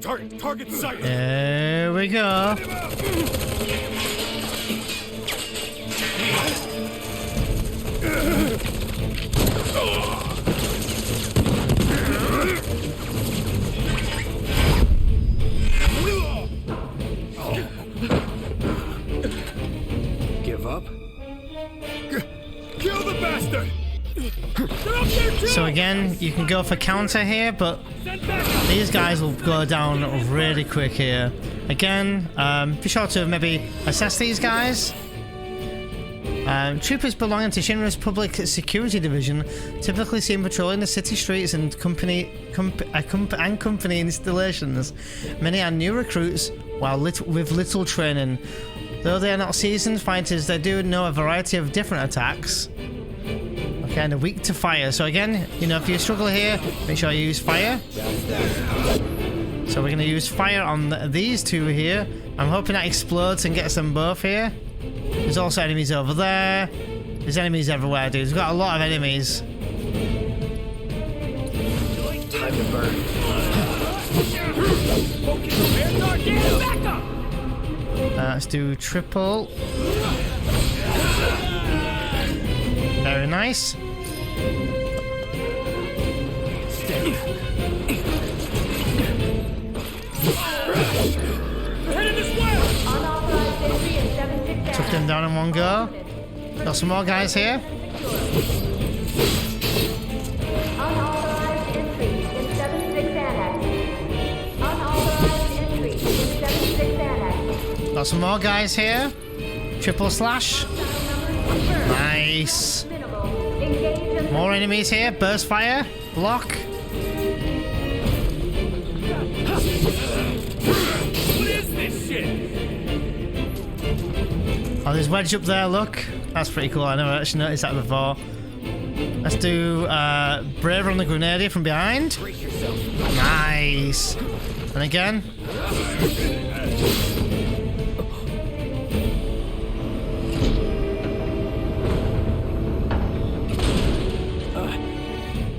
Target sight. There we go. Give up? Kill the bastard! So again, you can go for counter here, but these guys will go down really quick here. Again, be sure to maybe assess these guys. Troopers belonging to Shinra's Public Security Division typically seen patrolling the city streets and company installations. Many are new recruits with little training. Though they are not seasoned fighters, they do know a variety of different attacks. Okay, and are weak to fire. So again, you know, if you struggle here, make sure you use fire. So we're going to use fire on these two here. I'm hoping that explodes and gets them both here. There's also enemies over there. There's enemies everywhere, dude. We've got a lot of enemies. Time to burn. Let's do triple. Very nice. Took them down in one go. Got some more guys here. Unauthorized entry in 76 Annex. Unauthorized entry in 76 Annex. Got some more guys here. Triple slash. Nice. More enemies here. Burst fire. Block. What is this shit? Oh, there's Wedge up there, look. That's pretty cool. I never actually noticed that before. Let's do Braver on the Grenadier from behind. Nice. And again.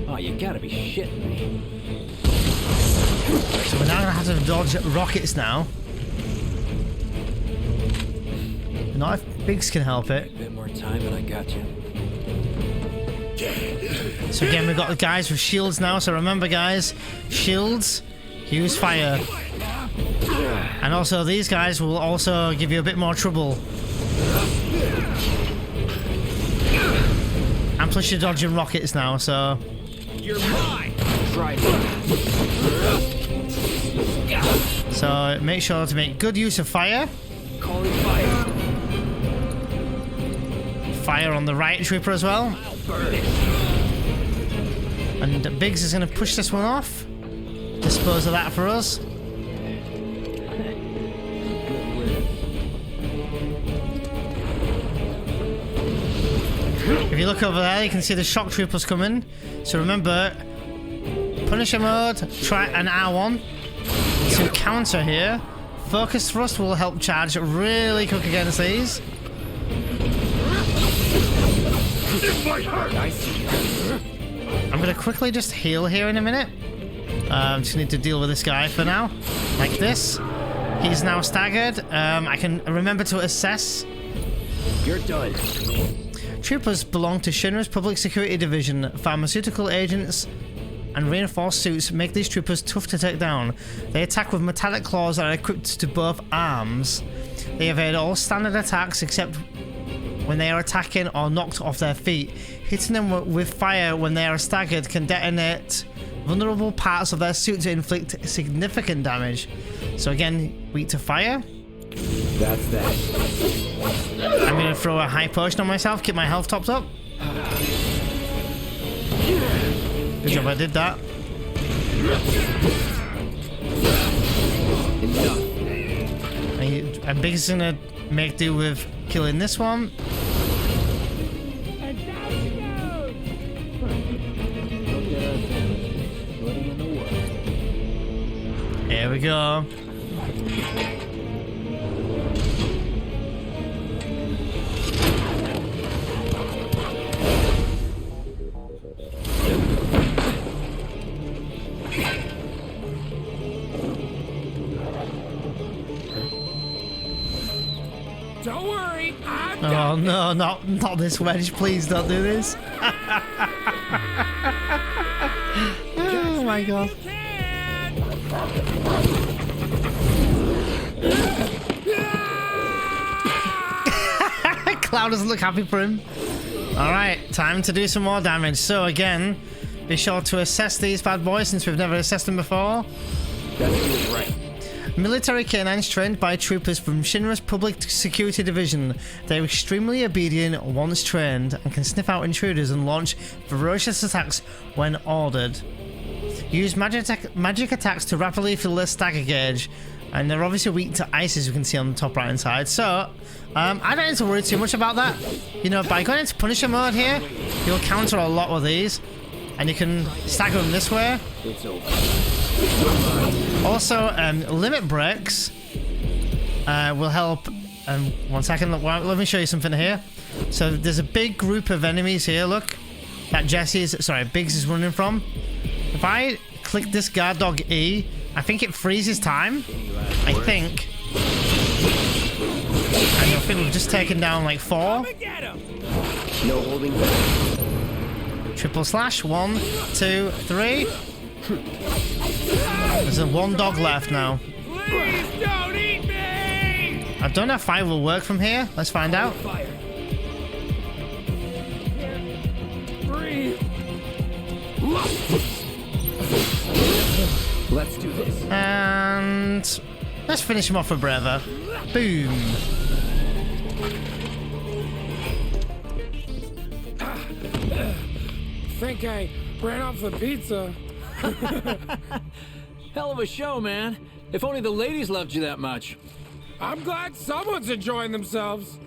Oh, you gotta be shitting me. So we're now going to have to dodge rockets now. Not if Biggs can help it. A bit more time and I got you. So again, we've got the guys with shields now. So remember, guys, shields, use fire. And also these guys will also give you a bit more trouble. And plus you're dodging rockets now, so... You're mine! Try So make sure to make good use of fire. Calling fire. Fire on the right trooper as well. And Biggs is going to push this one off. Dispose of that for us. If you look over there, you can see the shock troopers coming. So remember, Punisher mode, try an R1 to counter here. Focus thrust will help charge really quick against these. I'm going to quickly just heal here in a minute. Just need to deal with this guy for now. Like this. He's now staggered. I can remember to assess. You're done. Troopers belong to Shinra's Public Security Division. Pharmaceutical agents and reinforced suits make these troopers tough to take down. They attack with metallic claws that are equipped to both arms. They evade all standard attacks except when they are attacking or knocked off their feet. Hitting them with fire when they are staggered can detonate vulnerable parts of their suit to inflict significant damage. So again, weak to fire. That's that. I'm going to throw a high potion on myself, keep my health topped up. Good job, I did that. And Biggs is going to make do with killing this one. Here we go. Don't worry, I'm Oh no, not this wedge. Please don't do this. Oh my god. Cloud doesn't look happy for him. Alright, time to do some more damage. So again, be sure to assess these bad boys since we've never assessed them before. That feels right. Military canines trained by troopers from Shinra's Public Security Division. They're extremely obedient once trained and can sniff out intruders and launch ferocious attacks when ordered. Use magic attacks to rapidly fill their stagger gauge, and they're obviously weak to ice, as you can see on the top right hand side. So I don't need to worry too much about that. You know, by going into Punisher mode here, you'll counter a lot with these, and you can stagger them this way. It's over. Also, limit breaks will help. 1 second, let me show you something here. So there's a big group of enemies here, look, that Biggs is running from. If I click this guard dog E, I think it freezes time. I think. And I think we've just taken down like 4. No holding back. Triple slash, 1, 2, 3. There's a 1 dog left now. Please don't eat me! I don't know if fire will work from here. Let's find out. Fire. Breathe. Let's do this. And let's finish him off with Breva. Boom. Think I ran off the pizza. Hell of a show, man. If only the ladies loved you that much. I'm glad someone's enjoying themselves.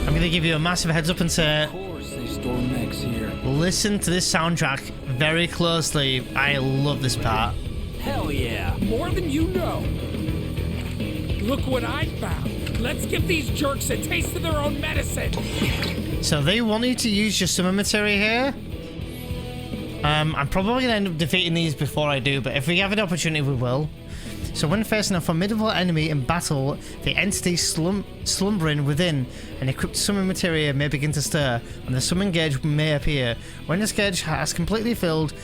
I'm going to give you a massive heads up and say, Of course, they store mechs here. listen to this soundtrack very closely. I love this part. Hell yeah. More than you know. Look what I found. Let's give these jerks a taste of their own medicine. So they want you to use your summon materia here. I'm probably going to end up defeating these before I do, but if we have an opportunity, we will. So when facing a formidable enemy in battle, the entity slumbering within an equipped summon materia may begin to stir, and the summon gauge may appear. When this gauge has completely filled,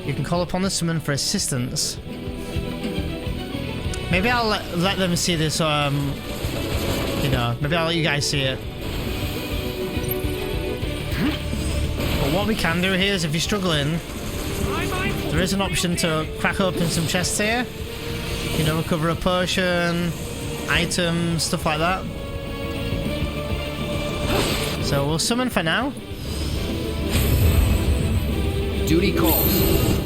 you can call upon the summon for assistance. Maybe I'll let them see this, you know, maybe I'll let you guys see it. But what we can do here is, if you're struggling, there is an option to crack open some chests here. You know, recover a potion, items, stuff like that. So we'll summon for now. Duty calls.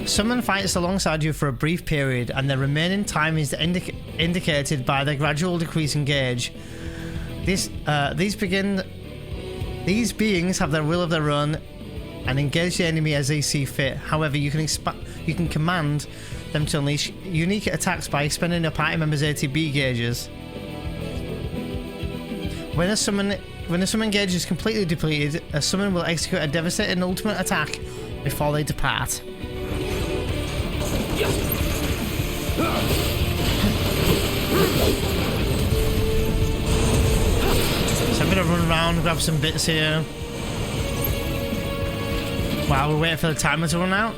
Summon fights alongside you for a brief period, and their remaining time is indicated by their gradual decrease in gauge. These beings have their will of their own and engage the enemy as they see fit. However, you can command them to unleash unique attacks by expending a party member's ATB gauges. When a summon gauge is completely depleted, a summon will execute a devastating ultimate attack before they depart. So I'm gonna run around, grab some bits here while we wait for the timer to run out.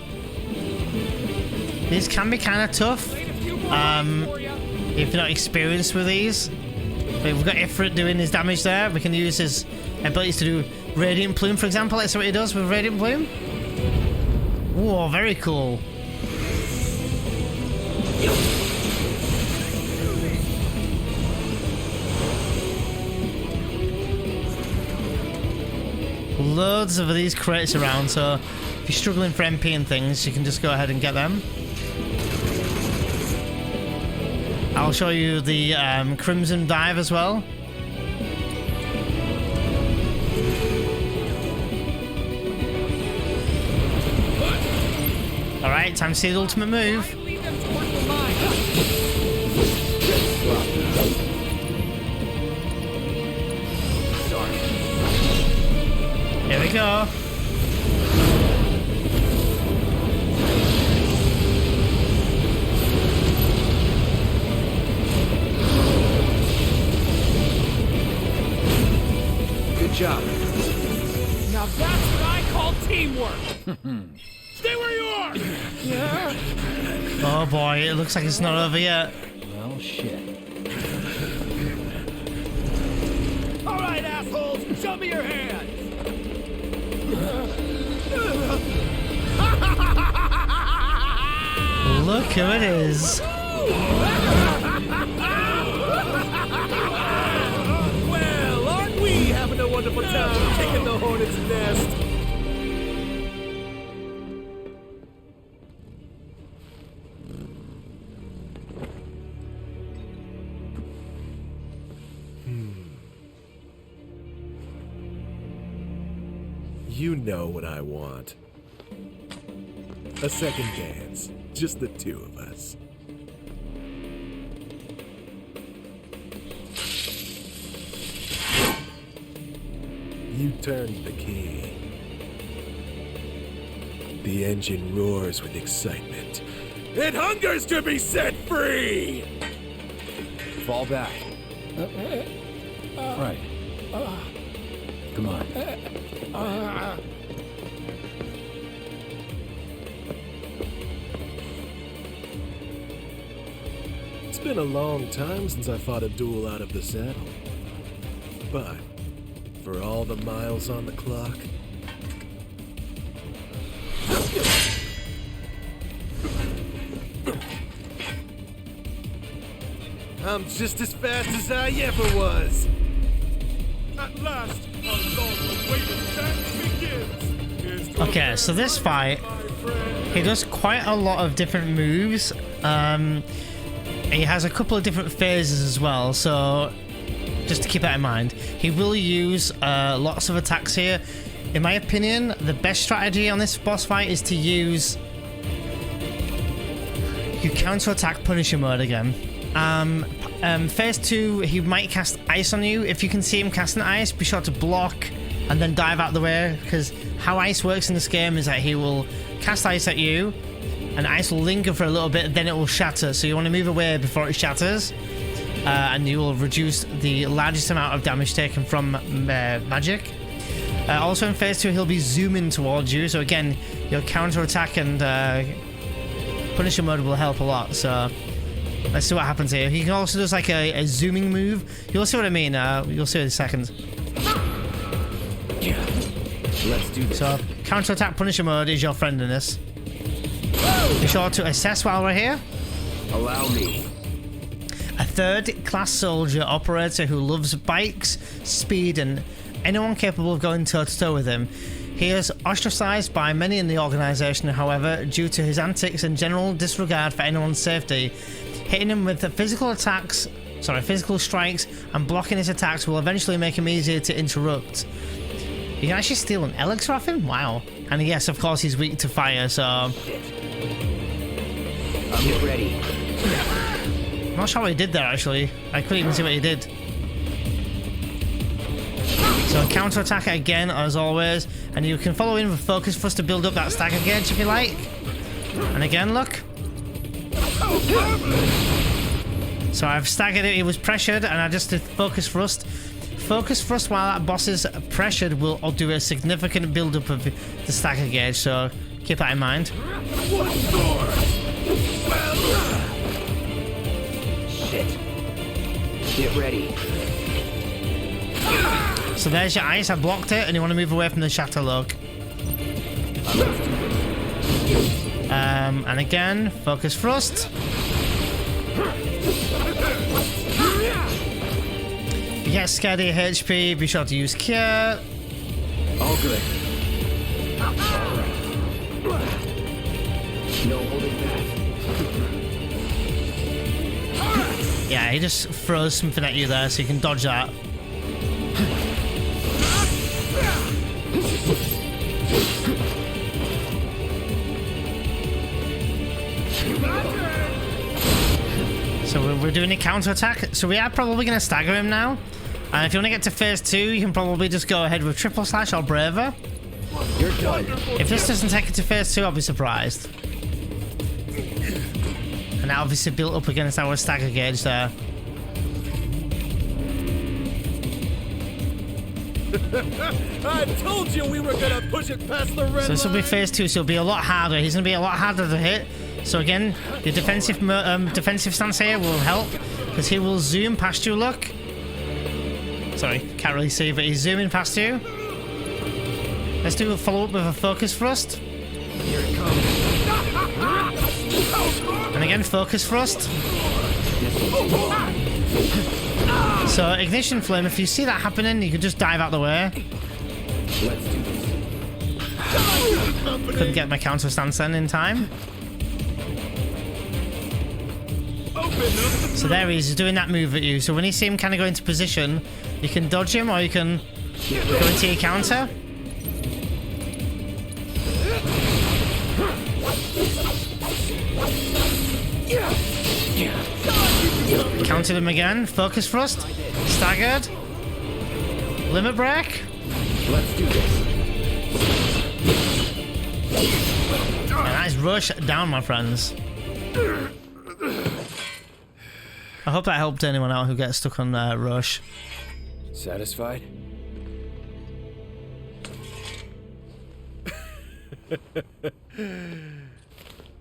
These can be kind of tough if you're not experienced with these. But we've got Ifrit doing his damage there. We can use his abilities to do Radiant Plume, for example. Let's see what he does with Radiant Plume. Whoa, very cool. Loads of these crates around, so if you're struggling for MP and things, you can just go ahead and get them. I'll show you the Crimson Dive as well. Alright, time to see the ultimate move. Here we go. Good job. Now that's what I call teamwork. Stay where you are. Yeah. Oh boy, it looks like it's not over yet. Well, shit. All right, assholes, show me your hands. Look who it is. Well, aren't we having a wonderful time kicking the hornet's nest? You know what I want. A second dance. Just the two of us. You turned the key. The engine roars with excitement. It hungers to be set free! Fall back. Right. Come on. It's been a long time since I fought a duel out of the saddle. But, for all the miles on the clock, I'm just as fast as I ever was! At last, our long-awaited dance begins. Okay, so this fight, he does quite a lot of different moves. He has a couple of different phases as well, so just to keep that in mind. He will use lots of attacks here. In my opinion, the best strategy on this boss fight is to use your counter-attack Punisher mode again. Phase 2, he might cast ice on you. If you can see him casting ice, be sure to block and then dive out the way, because how ice works in this game is that he will cast ice at you and ice will linger for a little bit, then it will shatter, so you want to move away before it shatters, and you will reduce the largest amount of damage taken from magic. Also in phase 2, he'll be zooming towards you, so again, your counter attack and Punisher mode will help a lot. So let's see what happens here. He also does like a zooming move. You'll see what I mean. You'll see in a second. Let's do this. So counter attack Punisher mode is your friend in this. Be sure to assess while we're here. Allow me. A third-class soldier operator who loves bikes, speed, and anyone capable of going toe-to-toe with him. He is ostracized by many in the organization, however, due to his antics and general disregard for anyone's safety. Hitting him with the physical strikes, and blocking his attacks will eventually make him easier to interrupt. You can actually steal an elixir off him? Wow. And yes, of course, he's weak to fire, so... Get ready. I'm not sure what he did there, actually. I couldn't even see what he did. So counter-attack it again, as always. And you can follow in with focus for us to build up that stagger gauge, if you like. And again, look. So I've staggered it, he was pressured, and I just did focus thrust. Focus thrust while that boss is pressured will do a significant build-up of the stagger gauge, so keep that in mind. Shit. Get ready. So there's your ice, I blocked it, and you want to move away from the shatter look. And again, focus thrust. If you get scared of your HP, be sure to use cure. All good. No holding back. Yeah, he just throws something at you there, so you can dodge that. So we're doing a counter attack. So we are probably going to stagger him now. And if you want to get to phase 2, you can probably just go ahead with triple slash or braver. You're done. If this doesn't take it to phase 2, I'll be surprised. And that obviously built up against our stagger gauge there. I told you we were gonna push it past the red So this will be line. phase 2, so it'll be a lot harder. He's going to be a lot harder to hit. So again, the defensive stance here will help, because he will zoom past you, look. Sorry, can't really see, but he's zooming past you. Let's do a follow-up with a focus thrust. Here it comes. And again, focus thrust. So ignition flame, if you see that happening, you can just dive out the way. Let's do this. Couldn't get my counter stance then in time. So there he is, he's doing that move at you. So when you see him kind of go into position, you can dodge him or you can go into your counter. Countered him again. Focus thrust. Staggered. Limit break. Let's do this. And that is Roche down, my friends. I hope that helped anyone out who gets stuck on Roche. Satisfied?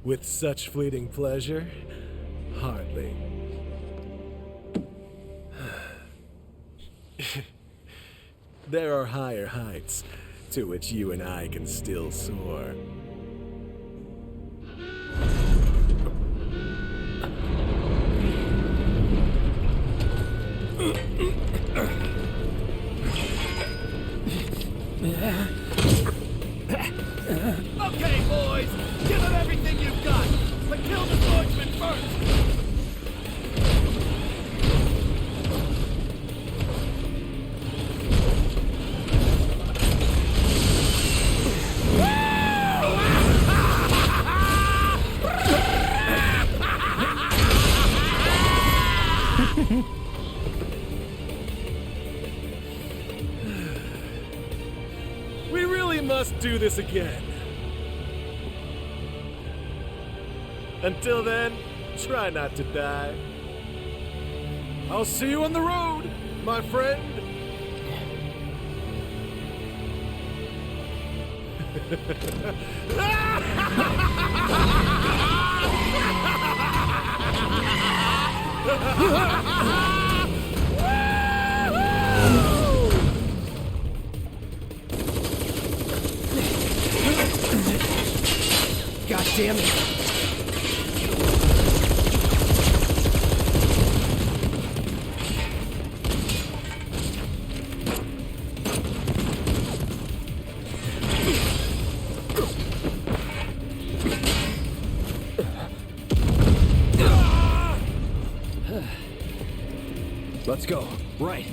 With such fleeting pleasure? Hardly. There are higher heights to which you and I can still soar. Okay, boys, give them everything you've got, but kill the swordsman first. We really must do this again. Until then, try not to die. I'll see you on the road, my friend. God damn it. Let's go. Right.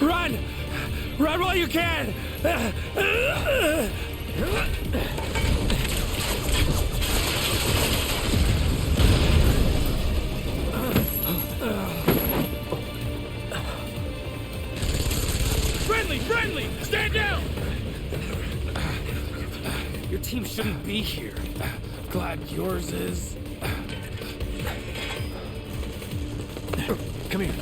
Run! Run while you can! Friendly! Stand down! Your team shouldn't be here. Glad yours is. Come here.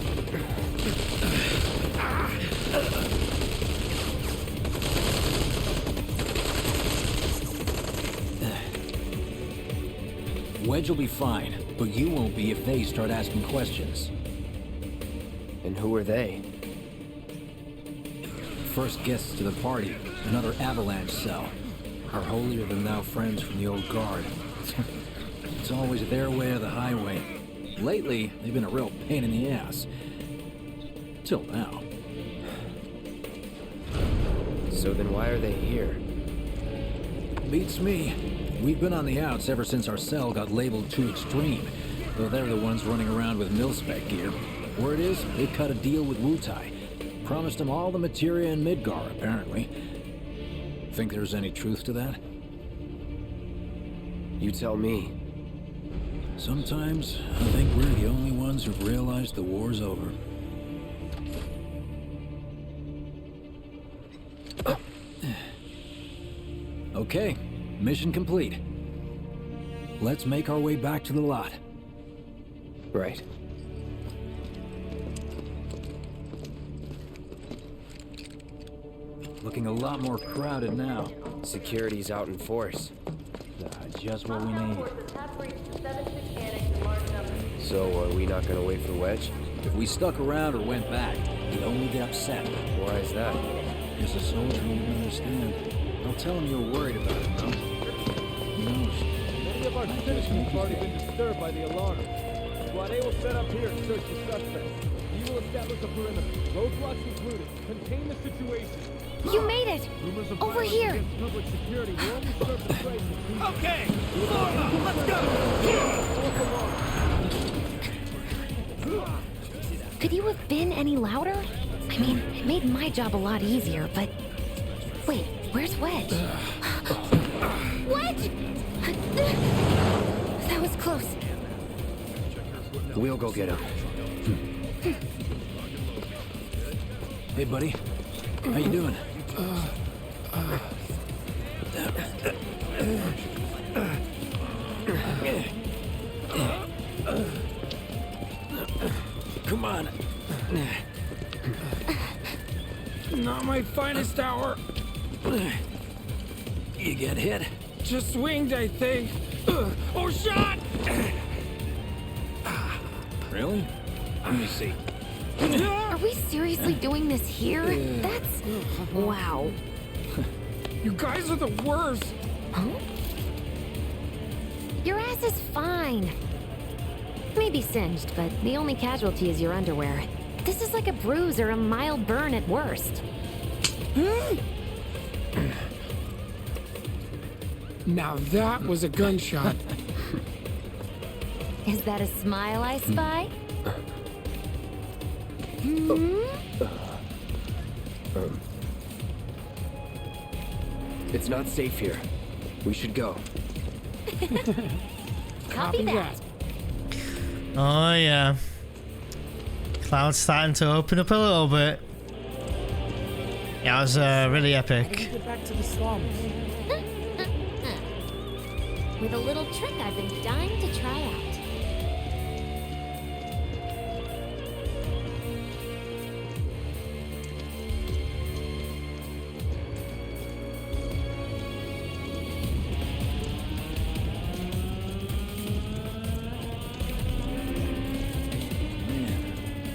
Wedge will be fine, but you won't be if they start asking questions. And who are they? First guests to the party, another avalanche cell. Our holier-than-thou friends from the old guard. It's always their way or the highway. Lately, they've been a real pain in the ass. Till now. So then why are they here? Beats me. We've been on the outs ever since our cell got labeled too extreme, though they're the ones running around with mil-spec gear. Word is, they cut a deal with Wutai. Promised them all the materia in Midgar, apparently. think there's any truth to that? You tell me. Sometimes I think we're the only ones who've realized the war's over. Okay, mission complete. Let's make our way back to the lot. Right. Looking a lot more crowded now. Security's out in force. Just what we need. Forces have reached the 7-6 Annex in large numbers. So are we not gonna wait for Wedge? If we stuck around or went back, he'd only get upset. Why is that? As a soldier, you would understand. I'll tell him you're worried about him, though. Who knows? Many of our citizens have already been disturbed by the alarm. Squad A will set up here and search the suspects. We will establish a perimeter, roadblocks included. Contain the situation. You made it! Rumors of Over violence here! against public security will only serve to strengthen peace. Okay, form up, let's go! Could you have been any louder? I mean, it made my job a lot easier, but... Wait, where's Wedge? Wedge! That was close. We'll go get him. Hey, buddy. How you doing? Come on. Not my finest hour. You get hit? Just winged, I think. Oh, shot! Really? Let me see. Are we seriously doing this here? That's... Wow. You guys are the worst. Huh? Your ass is fine. Maybe singed, but the only casualty is your underwear. This is like a bruise or a mild burn at worst. Now that was a gunshot. Is that a smile I spy? Hmm? It's not safe here. We should go. Copy that. Oh yeah. Cloud's starting to open up a little bit. Yeah, it was really epic. Get back to the slums. With a little trick I've been dying to try out.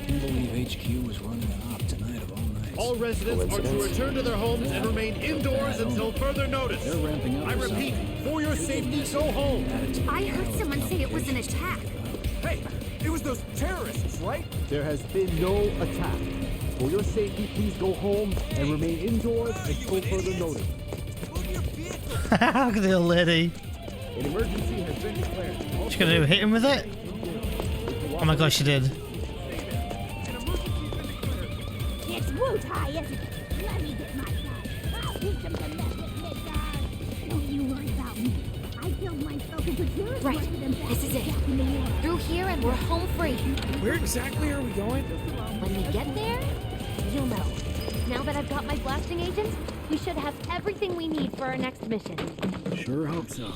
Can't believe HQ was running an op tonight of all nights. All residents are to return to their homes and remain indoors until further notice. They're ramping up. I or repeat, something. for your safety, go home. I heard someone say it was an attack. Hey, it was those terrorists, right? There has been no attack. For your safety, please go home and remain indoors until further notice. Look at the old lady. An emergency has been declared. She's gonna do hit him with it? Oh my gosh, she did. It's Wu Tai, isn't it? Let me get my shot. I'll teach them to mess with Midgard. Don't you worry about me. I killed myself as a tourist. Right, this is it. Through here and we're home free. Where exactly are we going? When we get there, you'll know. Now that I've got my blasting agents, we should have everything we need for our next mission. Sure hope so.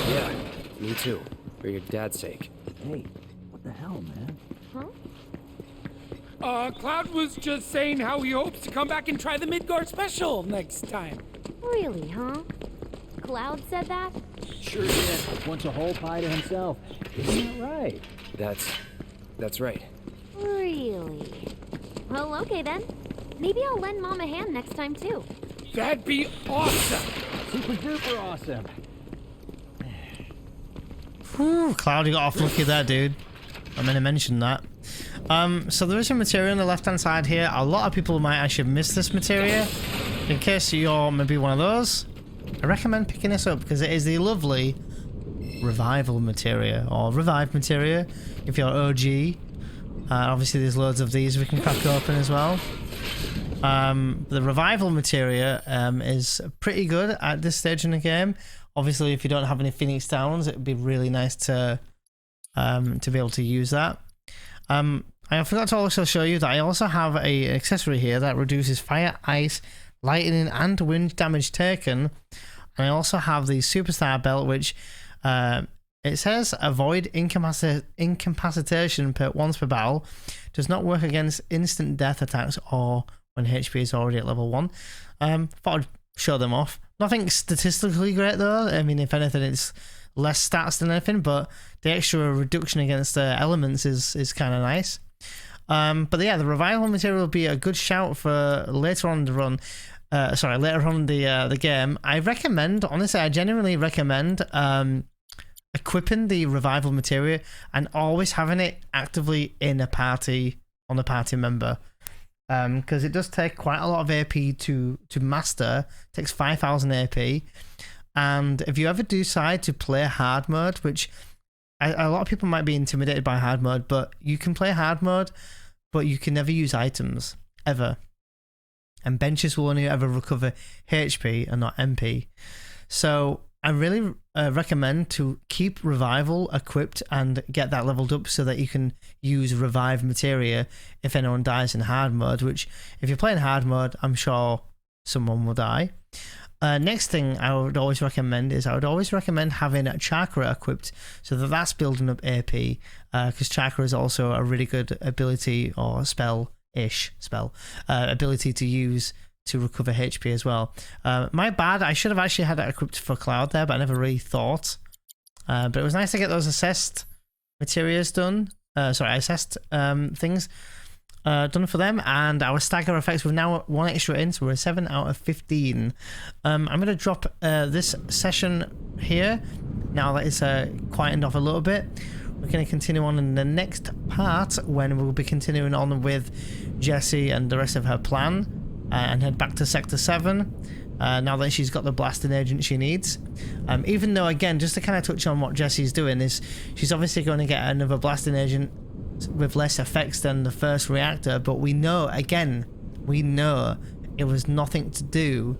Yeah, me too. For your dad's sake. Hey, what the hell, man? Huh? Cloud was just saying how he hopes to come back and try the Midgard special next time. Really, huh? Cloud said that? Sure did. Wants a whole pie to himself. Isn't that right? That's right. Really? Well, okay then. Maybe I'll lend Mom a hand next time too. That'd be awesome. Super duper awesome. Whew, Cloud, you got off lucky there, dude. I'm gonna mention that. So there is some material on the left hand side here. A lot of people might actually miss this material. In case you're maybe one of those, I recommend picking this up because it is the lovely revival materia or revived materia if you're OG. Obviously there's loads of these we can crack open as well. The revival materia is pretty good at this stage in the game. Obviously, if you don't have any Phoenix Downs, it would be really nice to be able to use that. I forgot to also show you that I also have a accessory here that reduces fire, ice, lightning, and wind damage taken. And I also have the Superstar belt, which it says avoid incapacitation once per battle. Does not work against instant death attacks or when HP is already at level 1. Thought I'd show them off. Nothing statistically great though. I mean, if anything, it's less stats than anything, but the extra reduction against elements is kind of nice. But yeah, the revival material will be a good shout for later on in the run. Later on in the game. I recommend, honestly, I genuinely recommend equipping the revival material and always having it actively in a party on a party member. Because it does take quite a lot of AP to master. It takes 5,000 AP. And if you ever decide to play hard mode, which a lot of people might be intimidated by hard mode, but you can play hard mode, but you can never use items, ever. And benches will only ever recover HP and not MP. So I really recommend to keep revival equipped and get that leveled up so that you can use revive materia if anyone dies in hard mode, which if you're playing hard mode, I'm sure someone will die. Next thing I would always recommend is having a chakra equipped so that that's building up AP, because chakra is also a really good ability or ability to use to recover HP as well. My bad, I should have actually had it equipped for Cloud there, but I never really thought. But it was nice to get those assessed materials done. Assessed things done for them, and our stagger effects, we've now 1 extra in, so we're a 7 out of 15. I'm going to drop this session here now that it's quietened off a little bit. We're going to continue on in the next part when we'll be continuing on with Jessie and the rest of her plan and head back to Sector 7 now that she's got the blasting agent she needs. Even though, again, just to kind of touch on what Jessie's doing, is she's obviously going to get another blasting agent with less effects than the first reactor, but we know it was nothing to do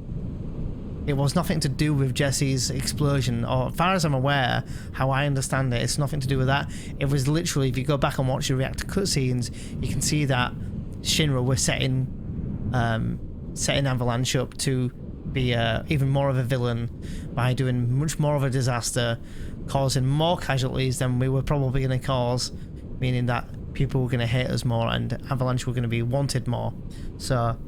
with Jessie's explosion, or as far as I'm aware, how I understand it, it's nothing to do with that. It was literally, if you go back and watch the reactor cutscenes, you can see that Shinra were setting Avalanche up to be even more of a villain by doing much more of a disaster, causing more casualties than we were probably going to cause, meaning that people were going to hate us more and Avalanche were going to be wanted more. So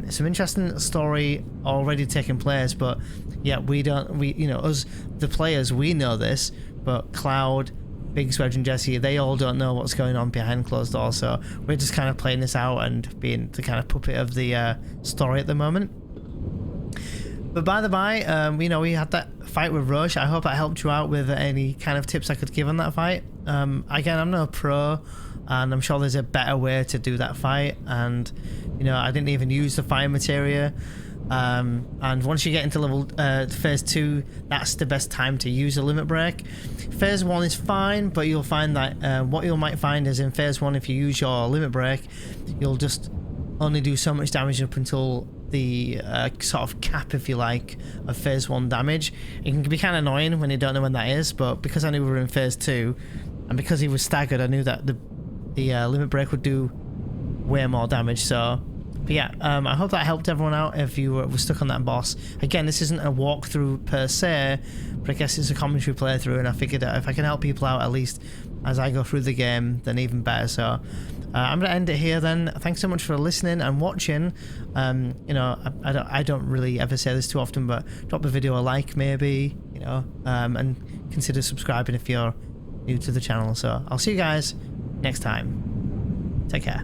some interesting story already taking place, but yeah, us the players, we know this, but Cloud, Biggs Wedge and Jessie, they all don't know what's going on behind closed doors, so we're just kind of playing this out and being the kind of puppet of the story at the moment. But by the by, we had that fight with Roche. I hope that helped you out with any kind of tips I could give on that fight. Again, I'm no pro, and I'm sure there's a better way to do that fight, and I didn't even use the fire materia. And once you get into phase 2, that's the best time to use a limit break. Phase 1 is fine, but you'll find that what you might find is in phase 1, if you use your limit break, you'll just only do so much damage up until the sort of cap, if you like, of phase 1 damage. It can be kind of annoying when you don't know when that is, but because I knew we were in phase 2 and because he was staggered, I knew that the limit break would do way more damage. So but yeah, I hope that helped everyone out if you were stuck on that boss. Again, this isn't a walkthrough per se, but I guess it's a commentary playthrough, and I figured that if I can help people out at least as I go through the game, then even better. So I'm going to end it here then. Thanks so much for listening and watching. I don't really ever say this too often, but drop the video a like maybe, and consider subscribing if you're new to the channel. So I'll see you guys next time. Take care.